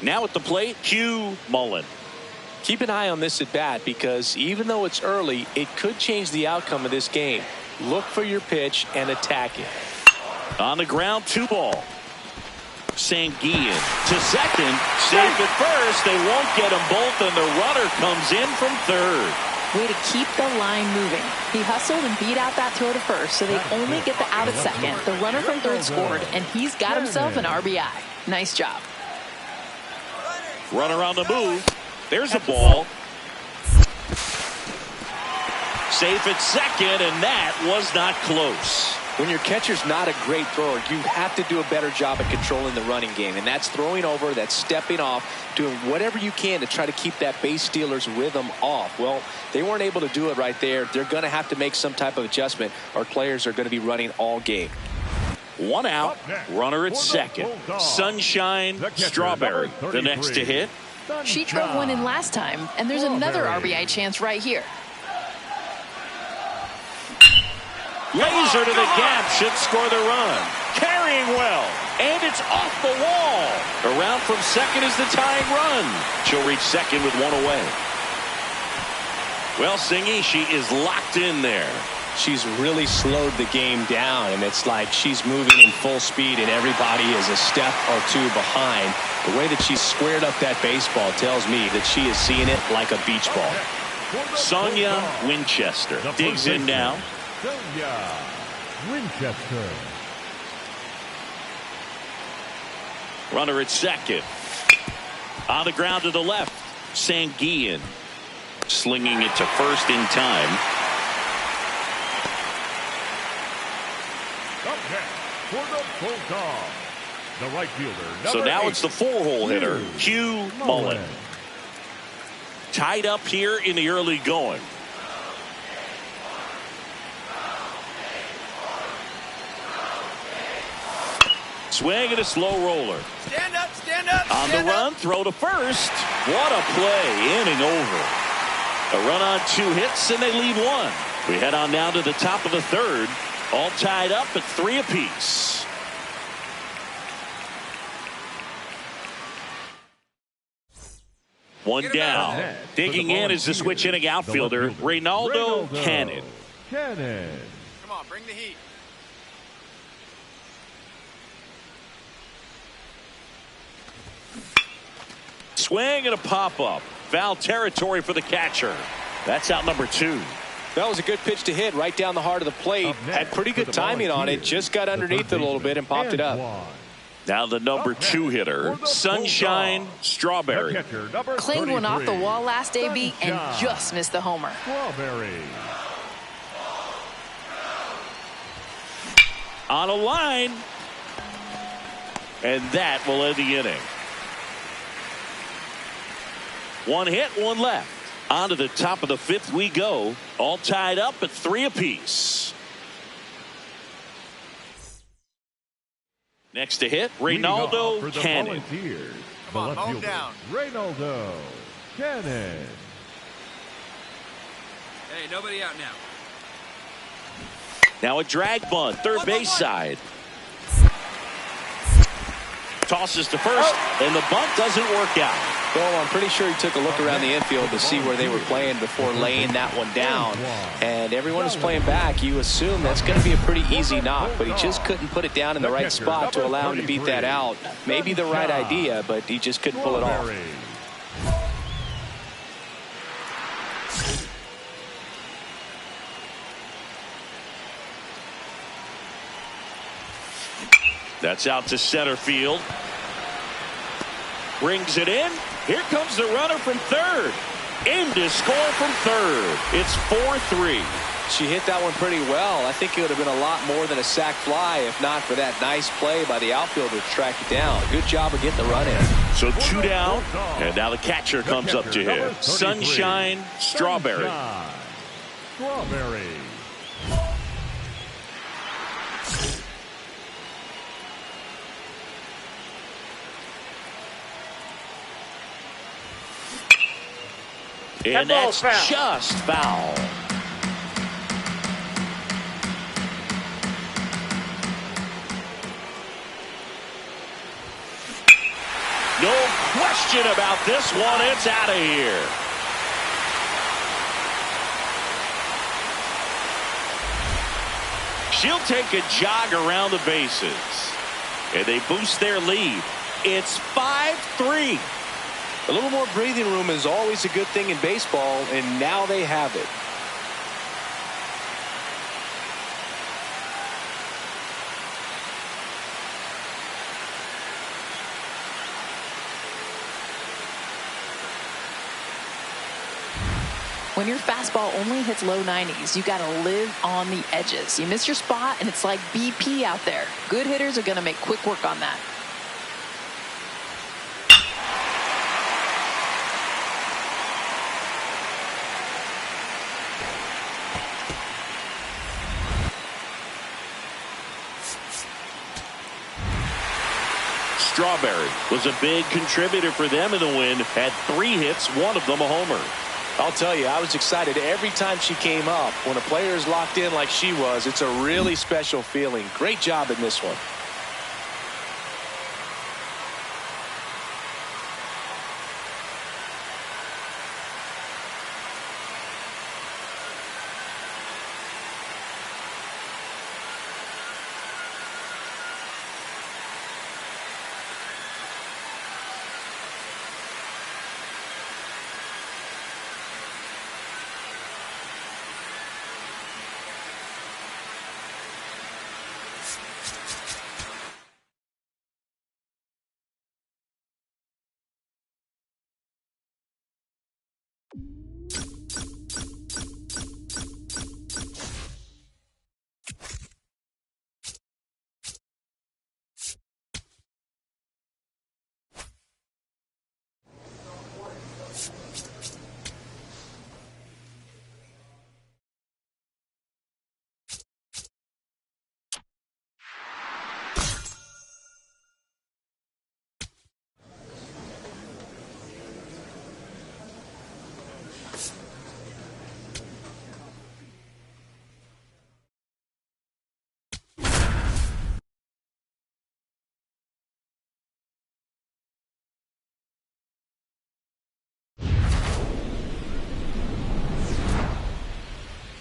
Now at the plate, Hugh Mullen. Keep an eye on this at bat because even though it's early, it could change the outcome of this game. Look for your pitch and attack it. On the ground, 2 ball. Sanguillen to second, safe at first. They won't get them both, and the runner comes in from third. Way to keep the line moving. He hustled and beat out that throw to first, so they only get the out at second. The runner from third scored, and he's got himself an RBI. Nice job. Runner on the move. There's a ball. Safe at second, and that was not close. When your catcher's not a great thrower, you have to do a better job at controlling the running game. And that's throwing over, that's stepping off, doing whatever you can to try to keep that base stealer's rhythm off. Well, they weren't able to do it right there. They're going to have to make some type of adjustment, or players are going to be running all game. 1 out, runner at second. Sunshine Strawberry, the next to hit. She drove one in last time, and there's another RBI chance right here. Laser to the gap, should score the run. Carrying well, and it's off the wall. Around from second is the tying run. She'll reach second with 1 away. Well, Singy, she is locked in there. She's really slowed the game down, and it's like she's moving in full speed, and everybody is a step or 2 behind. The way that she's squared up that baseball tells me that she is seeing it like a beach ball. Sonia Winchester digs in now. Sonia Winchester. Runner at second. On the ground to the left. Sanguillen slinging it to first in time. Up next for the Bulldogs, the right fielder. So now it's the 4-hole hitter, Hugh Hugh Mullen. Tied up here in the early going. Swing and a slow roller. Stand up, stand up. On the run, throw to first. What a play, inning over. A run on 2 hits, and they lead 1. We head on down to the top of the third. All tied up at 3 apiece. One down. Digging in is the switch inning outfielder, Reynaldo Cannon. Come on, bring the heat. Swing and a pop-up. Foul territory for the catcher. That's out number 2. That was a good pitch to hit right down the heart of the plate. Had pretty good timing on it. Just got underneath it a little bit and popped it up. Now the number 2 hitter, Sunshine Strawberry. Claimed one off the wall last AB and just missed the homer. Strawberry. On a line. And that will end the inning. 1 hit, 1 left. On to the top of the 5th we go. All tied up at 3 apiece. Next to hit, Reynaldo Cannon. Come on, mow him down. Reynaldo Cannon. Hey, nobody out now. Now a drag bunt, third base side. Tosses to first, and the bunt doesn't work out. Well, I'm pretty sure he took a look around the infield to see where they were playing before laying that one down. And everyone is playing back. You assume that's going to be a pretty easy knock, but he just couldn't put it down in the right spot to allow him to beat that out. Maybe the right idea, but he just couldn't pull it off. That's out to center field. Brings it in. Here comes the runner from third. In to score from third. It's 4-3. She hit that one pretty well. I think it would have been a lot more than a sac fly if not for that nice play by the outfielder to track it down. Good job of getting the run in. So 2 down, and now the catcher comes up to hit. Sunshine Strawberry. Strawberry. And that's just foul. No question about this one. It's out of here. She'll take a jog around the bases. And they boost their lead. It's 5-3. A little more breathing room is always a good thing in baseball, and now they have it. When your fastball only hits low 90s, you got to live on the edges. You miss your spot, and it's like BP out there. Good hitters are going to make quick work on that. Strawberry was a big contributor for them in the win. Had 3 hits, one of them a homer. I'll tell you, I was excited every time she came up. When a player is locked in like she was, it's a really special feeling. Great job in this one.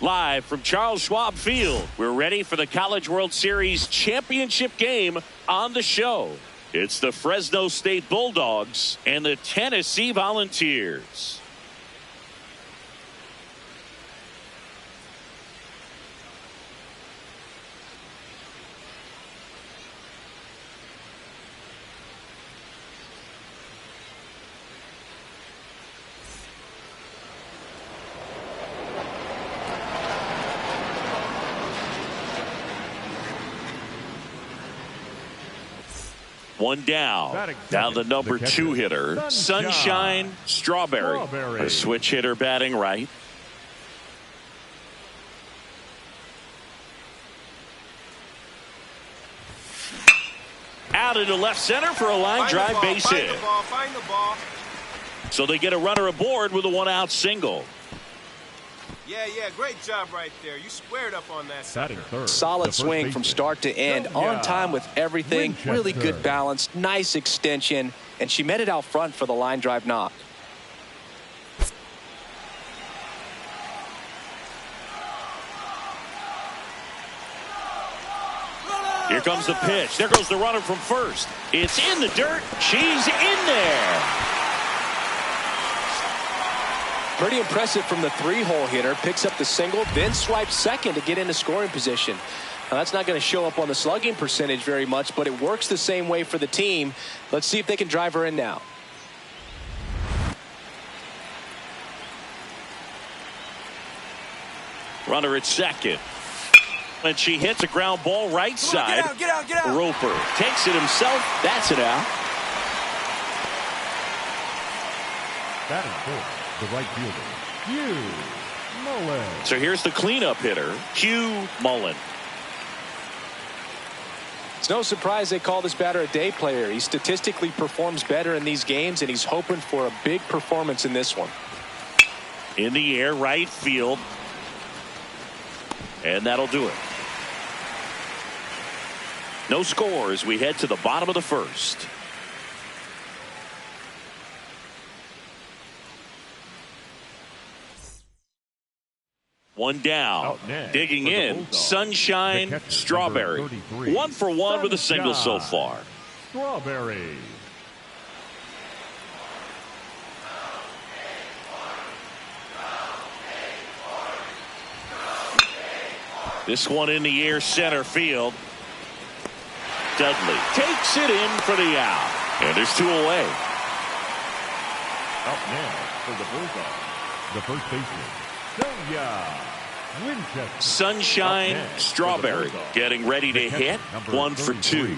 Live from Charles Schwab Field, we're ready for the College World Series championship game on the show. It's the Fresno State Bulldogs and the Tennessee Volunteers. One down. Down the number 2 hitter, Sunshine Strawberry. A switch hitter batting right. Out into left center for a line drive base hit. Find the ball. So they get a runner aboard with a 1-out single. Yeah, great job right there. You squared up on that. Solid swing from start to end, on time with everything. Really good balance, nice extension, and she met it out front for the line drive knock. Here comes the pitch. There goes the runner from first. It's in the dirt. She's in there. Pretty impressive from the 3-hole hitter. Picks up the single, then swipes second to get into scoring position. Now, that's not going to show up on the slugging percentage very much, but it works the same way for the team. Let's see if they can drive her in now. Runner at second. And she hits a ground ball right side. Get out. Roper takes it himself. That's it out. That is four. The right fielder, Hugh Mullen. So here's the cleanup hitter, Hugh Mullen. It's no surprise they call this batter a day player. He statistically performs better in these games, and he's hoping for a big performance in this one. In the air, right field. And that'll do it. No score as we head to the bottom of the first. One down. Digging in. Sunshine Strawberry. 1 for 1 with a single so far. Strawberry. This one in the air, center field. Dudley takes it in for the out. And there's 2 away. Up now for the Bulldogs, the first baseman, Winchester. Sunshine Strawberry getting ready to hit. 1 for 2.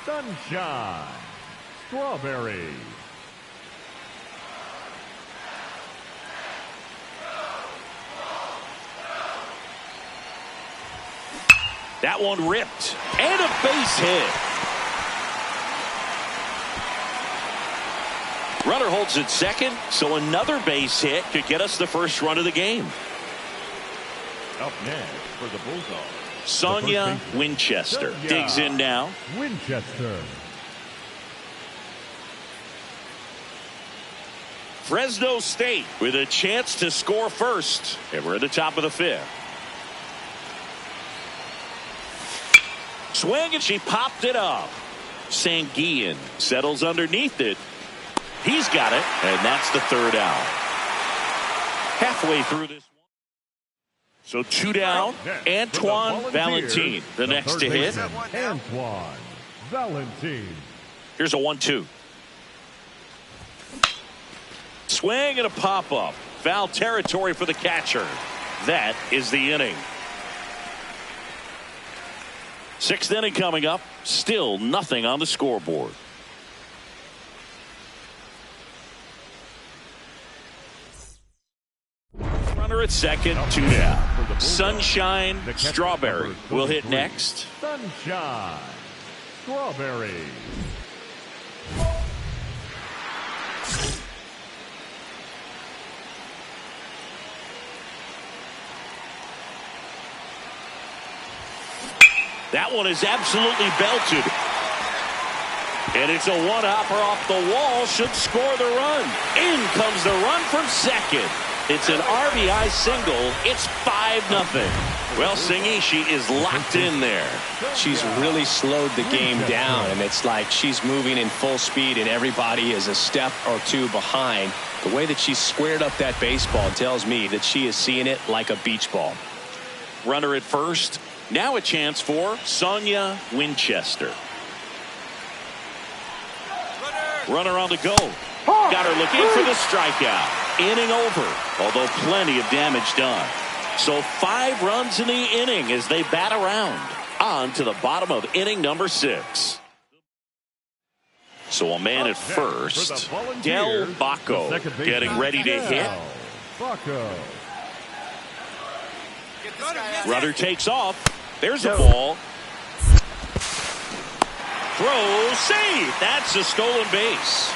Sunshine Strawberry. That one ripped. And a base hit. Runner holds at second, so another base hit could get us the first run of the game. Up next for the Bulldogs, Sonia Winchester digs in now. Winchester. Fresno State with a chance to score first. And we're at the top of the 5th. Swing, and she popped it up. Sanguillen settles underneath it. He's got it, and that's the 3rd out. Halfway through this one. So 2 down. Antoine Valentin, the next to hit. Antoine Valentin. Here's a 1-2. Swing and a pop-up. Foul territory for the catcher. That is the inning. 6th inning coming up. Still nothing on the scoreboard. Runner at second, 2 down. Sunshine Strawberry will hit next. Sunshine Strawberry. That one is absolutely belted. And it's a one-hopper off the wall. Should score the run. In comes the run from second. It's an RBI single. It's 5-0. Well, Singy, she is locked in there. She's really slowed the game down, and it's like she's moving in full speed, and everybody is a step or 2 behind. The way that she squared up that baseball tells me that she is seeing it like a beach ball. Runner at first. Now a chance for Sonia Winchester. Runner on the go. Got her looking for the strikeout. Inning over, although plenty of damage done. So 5 runs in the inning as they bat around. On to the bottom of inning number 6. So a man at first. Del Baco getting ready to hit. Baco. Runner takes off. There's a ball. Throw, save. That's a stolen base.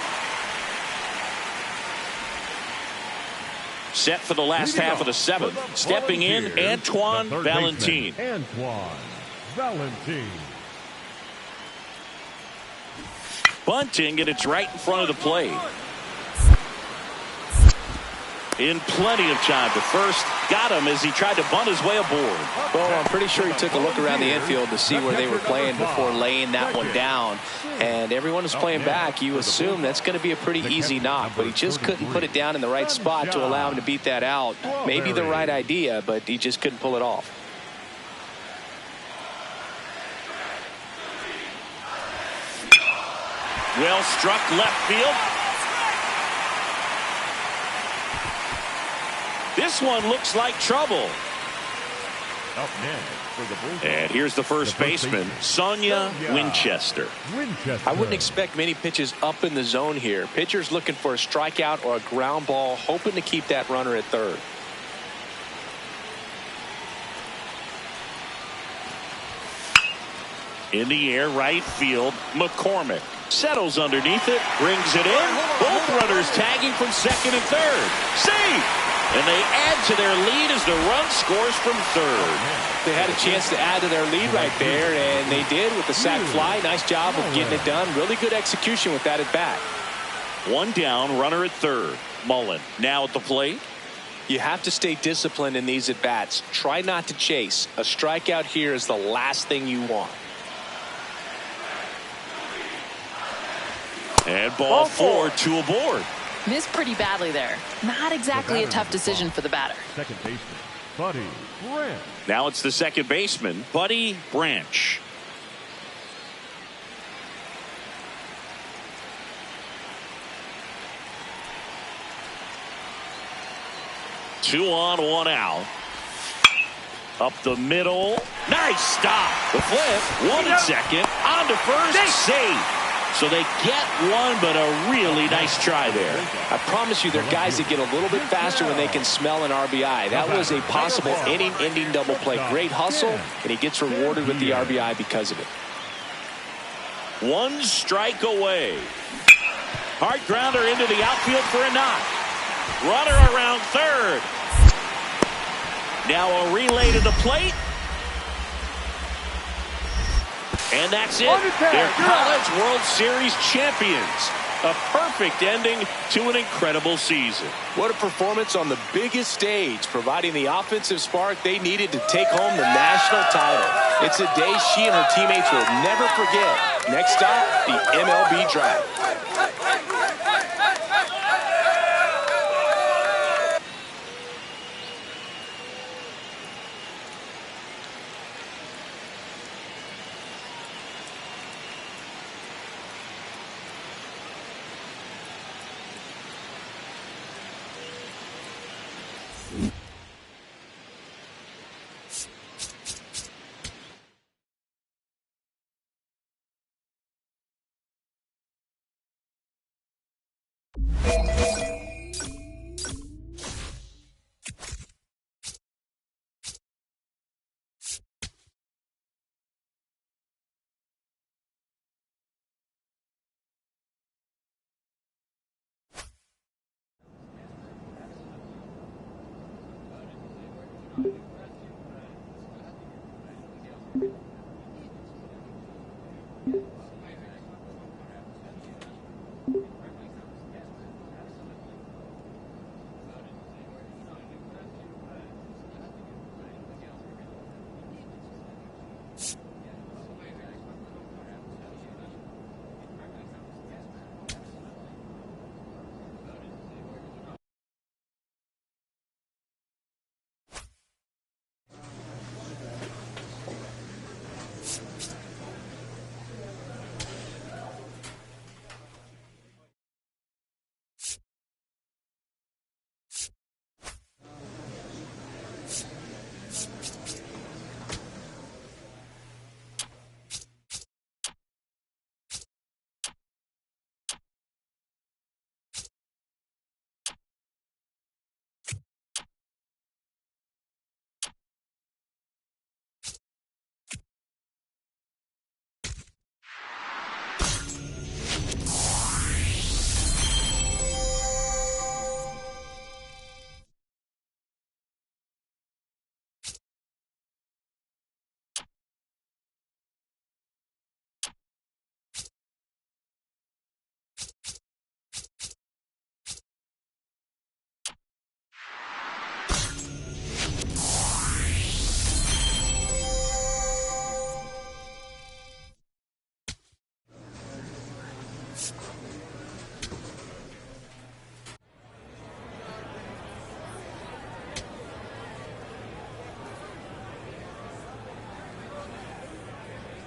Set for the last half of the 7th. Stepping in, Antoine Valentin. Antoine Valentin. Bunting, and it's right in front of the plate. In plenty of time to first. Got him as he tried to bunt his way aboard. Well, I'm pretty sure he took a look around the infield to see where they were playing before laying that one down. And everyone was playing back. You assume that's going to be a pretty easy knock, but he just couldn't put it down in the right spot to allow him to beat that out. Maybe the right idea, but he just couldn't pull it off. Well struck left field. This one looks like trouble. Up next for the Bulldogs. And here's the first baseman, Sonia Winchester. I wouldn't expect many pitches up in the zone here. Pitcher's looking for a strikeout or a ground ball, hoping to keep that runner at third. In the air, right field, McCormick settles underneath it, brings it in. Both runners tagging from second and third. Save! And they add to their lead as the run scores from third. They had a chance to add to their lead right there, and they did with the sac fly. Nice job of getting it done. Really good execution with that at bat. One down, runner at third. Mullen now at the plate. You have to stay disciplined in these at bats. Try not to chase. A strikeout here is the last thing you want. And ball four, two aboard. Missed pretty badly there. Not exactly a tough decision for the batter. Second baseman, Buddy Branch. Now it's the second baseman, Buddy Branch. Two on, one out. Up the middle. Nice stop. The flip. One at second. On to first. Safe. So they get one, but a really nice try there. I promise you, they're guys that get a little bit faster when they can smell an RBI. That was a possible inning-ending double play. Great hustle, and he gets rewarded with the RBI because of it. One strike away. Hard grounder into the outfield for a knock. Runner around third. Now a relay to the plate. And that's it. They're College World Series champions. A perfect ending to an incredible season. What a performance on the biggest stage, providing the offensive spark they needed to take home the national title. It's a day she and her teammates will never forget. Next stop, the MLB draft.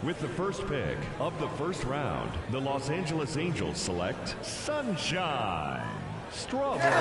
With the first pick of the first round, the Los Angeles Angels select Sunshine Strawberry.